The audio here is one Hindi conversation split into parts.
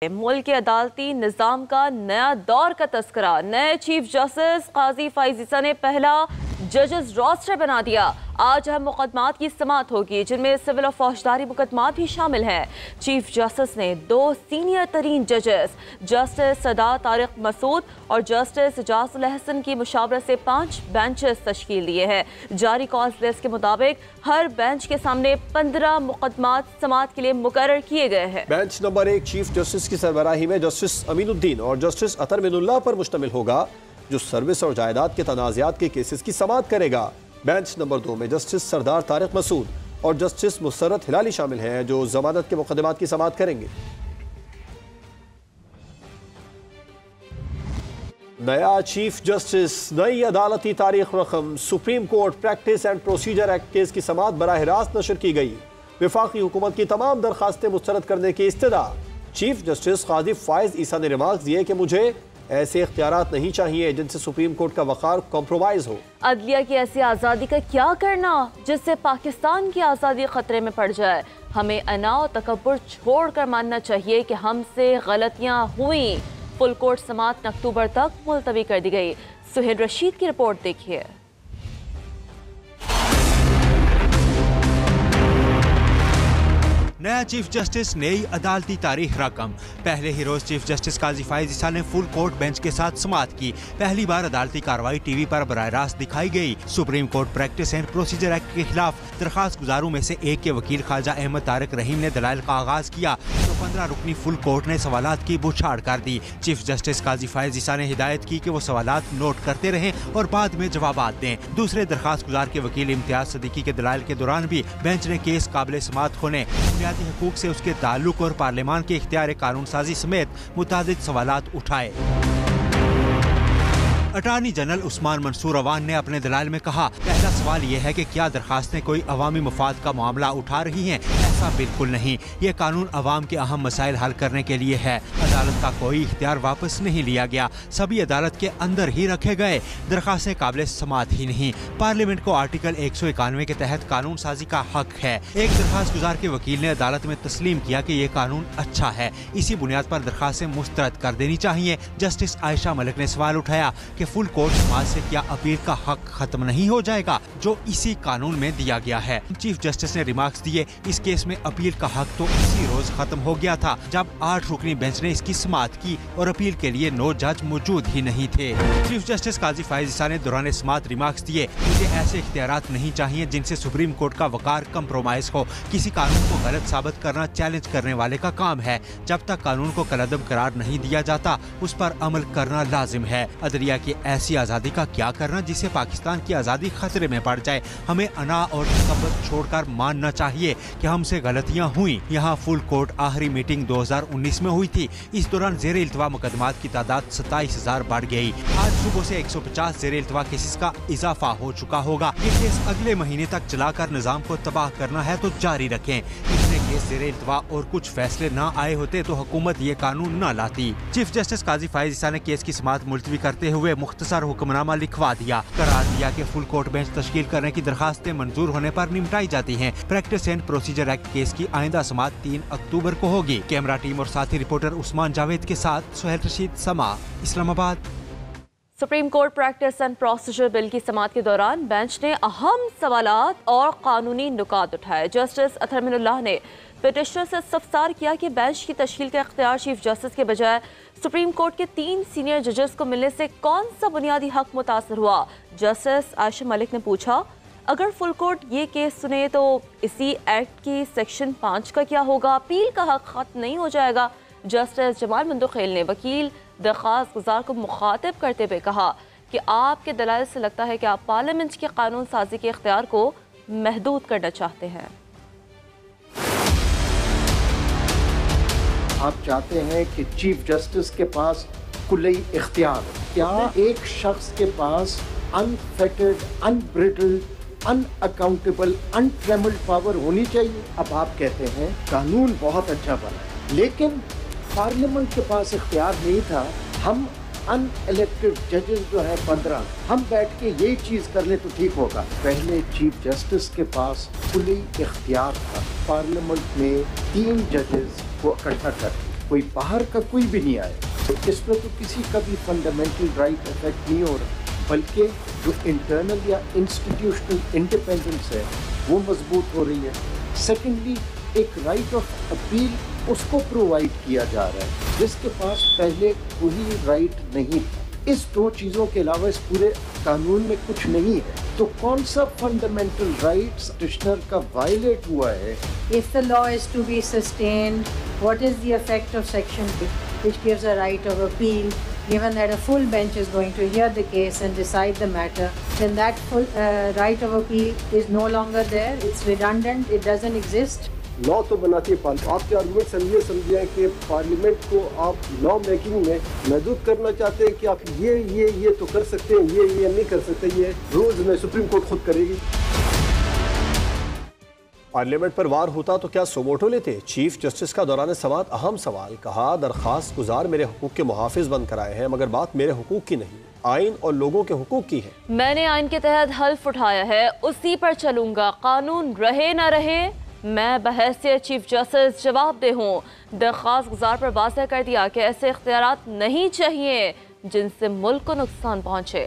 मुल्क के अदालती निज़ाम का नया दौर का तस्करा। नए चीफ जस्टिस काजी फाइज ईसा ने पहला जजेस रोस्टर बना दिया। आज अहम मुकदमात की समाअत होगी जिनमें सिविल और फौजदारी मुकदमात भी शामिल हैं। चीफ जस्टिस ने दो सीनियर तरीन जजेस जस्टिस सदा तारिक मसूद और जस्टिस इजाजुल अहसन की मुशावरत से 5 बेंचेस तश्कील दिए हैं। जारी कॉल्स लिस्ट के मुताबिक हर बेंच के सामने 15 मुकदमात समाअत के लिए मुकर्रर किए गए हैं। बेंच नंबर 1 चीफ जस्टिस की सरबराही में जस्टिस अमीनुद्दीन और जस्टिस अतर मिनुल्लाह पर मुश्तमिल होगा, जो सर्विस और जायदाद के तनाज़ात के केसेस की समाअत करेगा। बेंच नंबर 2 में जस्टिस सरदार तारिक मसूद और जस्टिस मुसर्रत हिलाली शामिल हैं, जो जमानत के मुकदमात की समाअत करेंगे। नया चीफ जस्टिस नई अदालती तारीख रकम supreme court practice and procedure act case की समाअत बराह रास्त नशर की गई। विफाकी हुकूमत की तमाम दरखास्तें मुस्तरद करने की इस्तदा। चीफ जस्टिस काजी फाइज ईसा ने रिमार्क दिए कि मुझे ऐसे इख्तियारात नहीं चाहिए जिनसे सुप्रीम कोर्ट का वक़ार कॉम्प्रोमाइज हो। अदलिया की ऐसी आज़ादी का क्या करना जिससे पाकिस्तान की आज़ादी खतरे में पड़ जाए। हमें अना और तकब्बुर छोड़कर मानना चाहिए कि हमसे गलतियां हुई। फुल कोर्ट समाअत अक्टूबर तक मुलतवी कर दी गई। सुहेल रशीद की रिपोर्ट देखिए। नया चीफ जस्टिस नई अदालती तारीख रकम। पहले ही रोज चीफ जस्टिस काजी फाइज ईसा ने फुल कोर्ट बेंच के साथ समाअत की। पहली बार अदालती कार्रवाई टीवी पर बराह रास्त दिखाई गई। Supreme court practice and procedure act के खिलाफ दरखास्त गुजारों में से एक के वकील ख्वाजा अहमद तारिक रहीम ने दलाइल का आगाज किया तो 15 रुकनी फुल कोर्ट ने सवालात की बुछाड़ कर दी। चीफ जस्टिस काजी फाइज ईसा ने हिदायत की कि वो सवालात नोट करते रहें और बाद में जवाबात दें। दूसरे दरखास्त गुजार के वकील इम्तियाज सदीकी के दलाइल के दौरान भी बेंच ने केस काबिल समाअत होने, बुनियादी हकूक से उसके ताल्लुक और पार्लियामान के इख्तियार कानून साजी समेत मुतादिद सवालात उठाए। अटार्नी जनरल उस्मान मंसूर अवान ने अपने दलाइल में कहा, पहला सवाल यह है कि क्या दरखास्तें कोई अवामी मफाद का मामला उठा रही हैं? ऐसा बिल्कुल नहीं। ये कानून अवाम के अहम मसाइल हल करने के लिए है। अदालत का कोई इख्तियार वापस नहीं लिया गया, सभी अदालत के अंदर ही रखे गए। दरखास्तें काबिल समाअत ही नहीं। पार्लियामेंट को आर्टिकल 191 के तहत कानून साजी का हक है। एक दरखास्त गुजार के वकील ने अदालत में तस्लीम किया कि ये कानून अच्छा है, इसी बुनियाद पर दरखास्तें मुस्तरद कर देनी चाहिए। जस्टिस आयशा मलिक ने सवाल उठाया कि फुल कोर्ट समाज से क्या अपील का हक खत्म नहीं हो जाएगा जो इसी कानून में दिया गया है। चीफ जस्टिस ने रिमार्क्स दिए, इस केस में अपील का हक तो इसी रोज खत्म हो गया था जब 8 रुकनी बेंच ने इसकी समाअत की और अपील के लिए 9 जज मौजूद ही नहीं थे। चीफ जस्टिस काजी फाइज ईसा ने दौरान समाअत रिमार्क्स दिए, मुझे ऐसे इख्तियारात नहीं चाहिए जिनसे सुप्रीम कोर्ट का वक़ार कम्प्रोमाइज हो। किसी कानून को गलत साबित करना चैलेंज करने वाले का काम है। जब तक कानून को कलअदम करार नहीं दिया जाता उस पर अमल करना लाजिम है। अदलिया की ऐसी आज़ादी का क्या करना जिससे पाकिस्तान की आज़ादी खतरे में पड़ जाए। हमें अना और तकब्बुर छोड़कर मानना चाहिए कि हमसे गलतियां हुई। यहाँ फुल कोर्ट आखिरी मीटिंग 2019 में हुई थी। इस दौरान ज़ेर इल्तवा मुकदमात की तादाद 27,000 बढ़ गई। आज सुबह से 150 ज़ेर इल्तवा केसेस का इजाफा हो चुका होगा। ये केस अगले महीने तक चलाकर निज़ाम को तबाह करना है तो जारी रखें। इतने केस ज़ेर इल्तवा और कुछ फैसले न आए होते तो हुकूमत ये कानून न लाती। चीफ जस्टिस काजी फाइज ईसा ने केस की समाअत मुलतवी करते हुए मुख्तसर हुक्मनामा लिखवा दिया। करार दिया कि फुल कोर्ट बेंच तश्कील करने की दरखास्तें मंजूर होने पर निपटाई जाती हैं। Practice and procedure act case की आइंदा समाअत 3 अक्टूबर को होगी। कैमरा टीम और साथी रिपोर्टर उस्मान जावेद के साथ सुहेल रशीद, समा, Islamabad. Supreme court practice and procedure bill की समाअत के दौरान बेंच ने अहम सवालात और कानूनी नुकात उठाए। जस्टिस अतर मिनुल्लाह ने पिटिशनर से इस्तफसार किया कि बेंच की तश्कील का इख्तियार चीफ जस्टिस के बजाय सुप्रीम कोर्ट के 3 सीनियर जजेस को मिलने से कौन सा बुनियादी हक मुतासर हुआ। जस्टिस आयशा मलिक ने पूछा, अगर फुल कोर्ट ये केस सुने तो इसी एक्ट की सेक्शन 5 का क्या होगा? अपील का हक खत्म नहीं हो जाएगा? जस्टिस जमाल मंदोखेल ने वकील दरखास्त गुजार को मुखातिब करते हुए कहा कि आपके दलाइल से लगता है कि आप पार्लियामेंट के कानून साजी के इख्तियार को महदूद करना चाहते हैं। आप चाहते हैं कि चीफ जस्टिस के पास कुल्ली इख्तियार हो। क्या एक शख्स के पास अनफेटेड, अनब्रिडल्ड, अनअकाउंटेबल, अनट्रेमल्ड पावर होनी चाहिए? अब आप कहते हैं कानून बहुत अच्छा बना, लेकिन पार्लियामेंट के पास इख्तियार नहीं था। हम अनइलेक्टेड जजेस जो है 15, हम बैठ के यही चीज कर ले तो ठीक होगा। पहले चीफ जस्टिस के पास खुली इख्तियार था पार्लियामेंट में 3 जजेस को इकट्ठा कर कोई बाहर का कोई भी नहीं आए, तो इसमें तो किसी का भी फंडामेंटल राइट अफेक्ट नहीं हो रहा, बल्कि जो इंटरनल या इंस्टीट्यूशनल इंडिपेंडेंस है वो मजबूत हो रही है। सेकेंडली, एक राइट ऑफ अपील उसको प्रोवाइड किया जा रहा है जिसके पास पहले कोई राइट नहीं था। इस दो चीजों के अलावा इस पूरे कानून में कुछ नहीं है, तो कौन सा फंडामेंटल राइट्स पिटिशनर का वायलेट हुआ है? If the law is to be sustained, what is the effect of Section 2, which gives a right of appeal, given that a full bench is going to hear the case and decide the matter, then that full right of appeal is no longer there, it's redundant, it doesn't exist. Law तो बनाती है पार्लियामेंट। आपके आर्गूमेंट समझिए कि पार्लियामेंट को आप लॉ मेकिंग में महदूद करना चाहते हैं कि आप ये तो कर सकते हैं, ये नहीं कर सकते, ये रूल्स में सुप्रीम कोर्ट खुद करेगी। पार्लियामेंट पर वार होता तो क्या सुमोटो लेते? चीफ जस्टिस का दौरान समाअत अहम सवाल, कहा दरखास्त गुजार मेरे हुकूक के मुहाफिज बन कर आए हैं, मगर बात मेरे हुकूक की नहीं, आइन और लोगों के हुकूक की है। मैंने आइन के तहत हल्फ उठाया है, उसी पर चलूंगा, कानून रहे न रहे मैं बहैसियत चीफ जस्टिस जवाबदेह हूँ। दरख्वास्त गुजार पर वाज़ेह कर दिया कि ऐसे इख्तियारात नहीं चाहिए जिनसे मुल्क को नुकसान पहुँचे।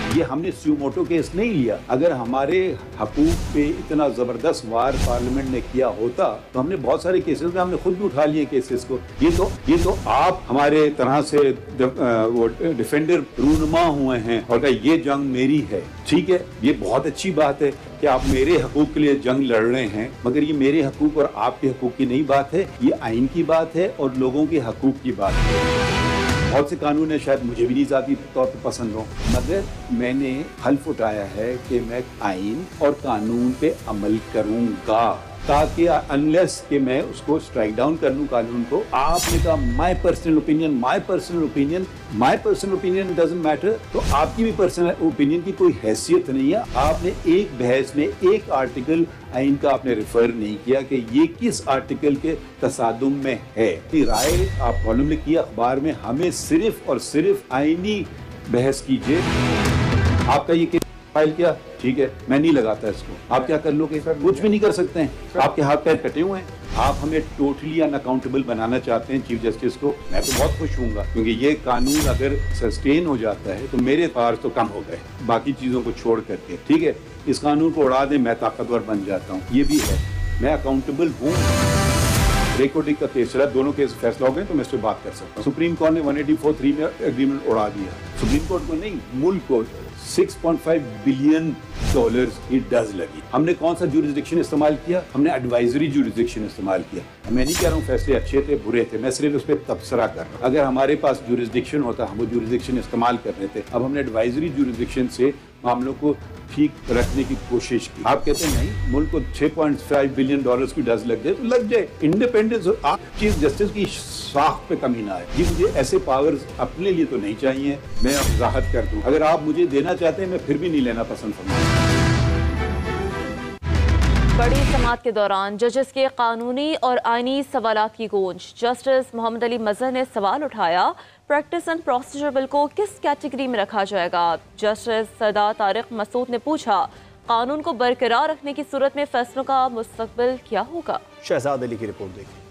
ये हमने सुमोटो केस नहीं लिया। अगर हमारे हकूक पे इतना जबरदस्त वार पार्लियामेंट ने किया होता तो हमने बहुत सारे केसेस में हमने खुद भी उठा लिए केसेस को। ये तो आप हमारे तरह से वो डिफेंडर रूनुमा हुए हैं और कहा ये जंग मेरी है। ठीक है, ये बहुत अच्छी बात है कि आप मेरे हकूक के लिए जंग लड़ रहे हैं, मगर ये मेरे हकूक और आपके हकूक की नहीं बात है, ये आइन की बात है और लोगों के हकूक की बात है। बहुत से कानून है शायद मुझे भी नहीं ज़ाती तौर पर पसंद हो, मगर मैंने हल्फ उठाया है कि मैं आइन और कानून पे अमल करूंगा, ताकि अनलेस कि मैं उसको स्ट्राइक डाउन कर लूं कानून को। आपने कहा my personal opinion doesn't matter, तो आपकी भी पर्सनल ओपिनियन की कोई हैसियत नहीं है। आपने एक बहस में एक आर्टिकल आइन का आपने रेफर नहीं किया कि ये किस आर्टिकल के तसादुम में है। राय आप कॉलम लिखिए अखबार में, हमें सिर्फ और सिर्फ आइनी बहस कीजिए। आपका ये केस फाइल किया, ठीक है, मैं नहीं लगाता इसको, आप क्या कर लोगे? कुछ भी नहीं कर सकते हैं, आपके हाथ पैर कटे हुए हैं। आप हमें टोटली अनअकाउंटेबल बनाना चाहते हैं चीफ जस्टिस को, मैं तो बहुत खुश हूँगा, क्योंकि ये कानून अगर सस्टेन हो जाता है तो मेरे पावर तो कम हो गए बाकी चीजों को छोड़ करके। ठीक है, इस कानून को उड़ा दें, मैं ताकतवर बन जाता हूँ, ये भी है, मैं अकाउंटेबल हूँ। रेकोडिक का केस चला, दोनों केस फैसला हो गए तो मैं इस पर बात कर सकता हूँ। सुप्रीम कोर्ट ने 184(3) में एग्रीमेंट उड़ा दिया, सुप्रीम कोर्ट को नहीं, मुल्क को $6.5 बिलियन की डज लगी। हमने कौन सा जुरिस्डिक्शन इस्तेमाल किया? हमने एडवाइजरी जुरिस्डिक्शन इस्तेमाल किया। मैं नहीं कह रहा हूँ फैसले अच्छे थे बुरे थे, मैं सिर्फ उस पर तबसरा कर रहा हूँ। अगर हमारे पास जुरिस्डिक्शन होता हम वो जुरिस्डिक्शन इस्तेमाल कर रहे थे। अब हमने एडवाइजरी जुरिस्डिक्शन से मामलों को ठीक रखने की कोशिश की। आप कहते हैं नहीं, मुल्क को $6.5 बिलियन की डज लग जाए तो लग जाए, इंडिपेंडेंस। आप चीफ जस्टिस की साख पे कमी ना आए। जी, मुझे ऐसे पावर्स अपने लिए तो नहीं चाहिए, मैं वजाहत कर दूं। अगर आप मुझे देना चाहते हैं मैं फिर भी नहीं लेना पसंद करूंगा। बड़ी समाअत के दौरान जजेस के कानूनी और आइनी सवालात की गूंज। जस्टिस मोहम्मद अली मजहर ने सवाल उठाया, प्रैक्टिस एंड प्रोसीजर बिल को किस कैटेगरी में रखा जाएगा? जस्टिस सरदार तारिक मसूद ने पूछा, कानून को बरकरार रखने की सूरत में फैसलों का मुस्तकबिल क्या होगा? शहजाद अली की रिपोर्ट देखिए।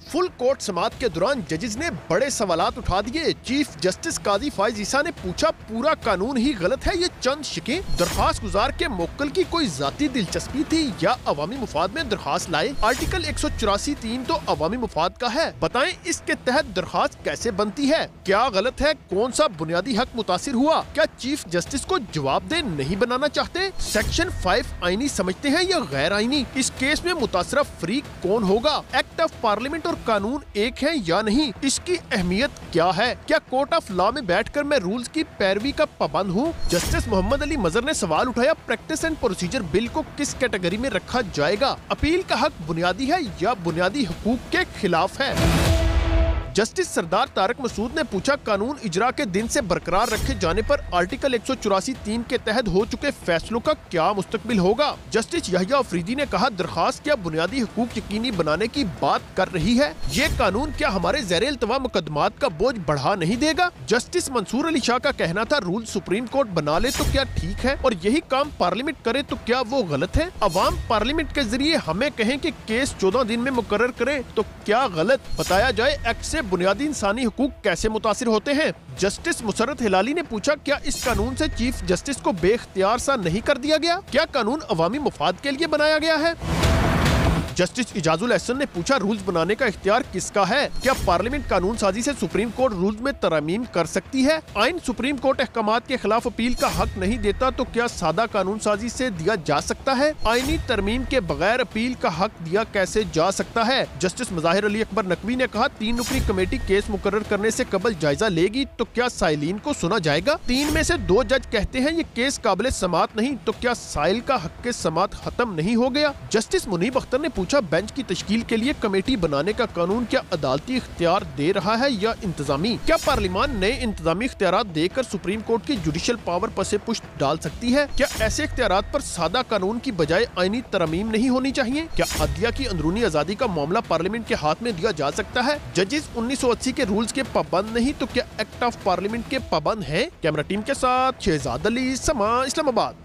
फुल कोर्ट समाअत के दौरान जजेस ने बड़े सवालात उठा दिए। चीफ जस्टिस काजी फाइज ईसा ने पूछा, पूरा कानून ही गलत है, ये चंद शिकें दरखास्त गुजार के मुवक्किल की कोई जाती दिलचस्पी थी या अवामी मुफाद में दरखास्त लाए? आर्टिकल 184(3) तो अवामी मुफाद का है, बताएं इसके तहत दरखास्त कैसे बनती है? क्या गलत है? कौन सा बुनियादी हक मुतासिर हुआ? क्या चीफ जस्टिस को जवाबदेह नहीं बनाना चाहते? सेक्शन 5 आईनी समझते हैं या गैर आईनी? इस केस में मुतासरा फरीक कौन होगा? एक्ट ऑफ पार्लियामेंट और कानून एक है या नहीं? इसकी अहमियत क्या है? क्या कोर्ट ऑफ लॉ में बैठकर मैं रूल्स की पैरवी का पाबंद हूँ? जस्टिस मोहम्मद अली मजहर ने सवाल उठाया, प्रैक्टिस एंड प्रोसीजर बिल को किस कैटेगरी में रखा जाएगा? अपील का हक बुनियादी है या बुनियादी हुकूक के खिलाफ है? जस्टिस सरदार तारक मसूद ने पूछा, कानून इजरा के दिन से बरकरार रखे जाने पर आर्टिकल 184(3) के तहत हो चुके फैसलों का क्या मुस्तकबिल होगा। जस्टिस यहिया अफरीदी ने कहा, दरखास्त क्या बुनियादी हुकूक यकीनी बनाने की बात कर रही है? ये कानून क्या हमारे ज़ेर-ए-इल्तवा मुकदमात का बोझ बढ़ा नहीं देगा? जस्टिस मंसूर अली शाह का कहना था, रूल सुप्रीम कोर्ट बना ले तो क्या ठीक है और यही काम पार्लियामेंट करे तो क्या वो गलत है? अवाम पार्लियामेंट के जरिए हमें कहें कि केस 14 दिन में मुकर्रर करे तो क्या गलत? बताया जाए एक्ट से बुनियादी इंसानी हुकूक कैसे मुतासिर होते हैं? जस्टिस मुसर्रत हिलाली ने पूछा, क्या इस कानून से चीफ जस्टिस को बेख्तियार सा नहीं कर दिया गया? क्या कानून अवामी मुफाद के लिए बनाया गया है? जस्टिस इजाजुल एहसन ने पूछा, रूल्स बनाने का इख्तियार किसका है? क्या पार्लियामेंट कानून साजी से सुप्रीम कोर्ट रूल्स में तरमीम कर सकती है? आइन सुप्रीम कोर्ट अहकामात के खिलाफ अपील का हक नहीं देता तो क्या सादा कानून साजी से दिया जा सकता है? आइनी तरमीम के बगैर अपील का हक दिया कैसे जा सकता है? जस्टिस मज़ाहिर अली अकबर नकवी ने कहा, 3 रुकनी कमेटी केस मुकर्रर करने से कबल जायजा लेगी तो क्या साइलीन को सुना जाएगा? 3 में से 2 जज कहते हैं ये केस काबिल समात नहीं तो क्या साइल का हक के समात खत्म नहीं हो गया? जस्टिस मुनीब अख्तर ने पूछा, बेंच की तश्कील के लिए कमेटी बनाने का कानून क्या अदालती इख्तियार दे रहा है या इंतजामी? क्या पार्लियामान नए इंतजामी इख्तियारात देकर सुप्रीम कोर्ट की जुडिशल पावर पसे पुश्त डाल सकती है? क्या ऐसे इख्तियारात पर सादा कानून की बजाय आईनी तरमीम नहीं होनी चाहिए? क्या अदलिया की अंदरूनी आजादी का मामला पार्लियामेंट के हाथ में दिया जा सकता है? जजेस 1980 के रूल्स के पाबंद नहीं तो क्या एक्ट ऑफ पार्लियामेंट के पाबंद है? कैमरा टीम के साथ शहजाद अली, समा, इस्लामाबाद।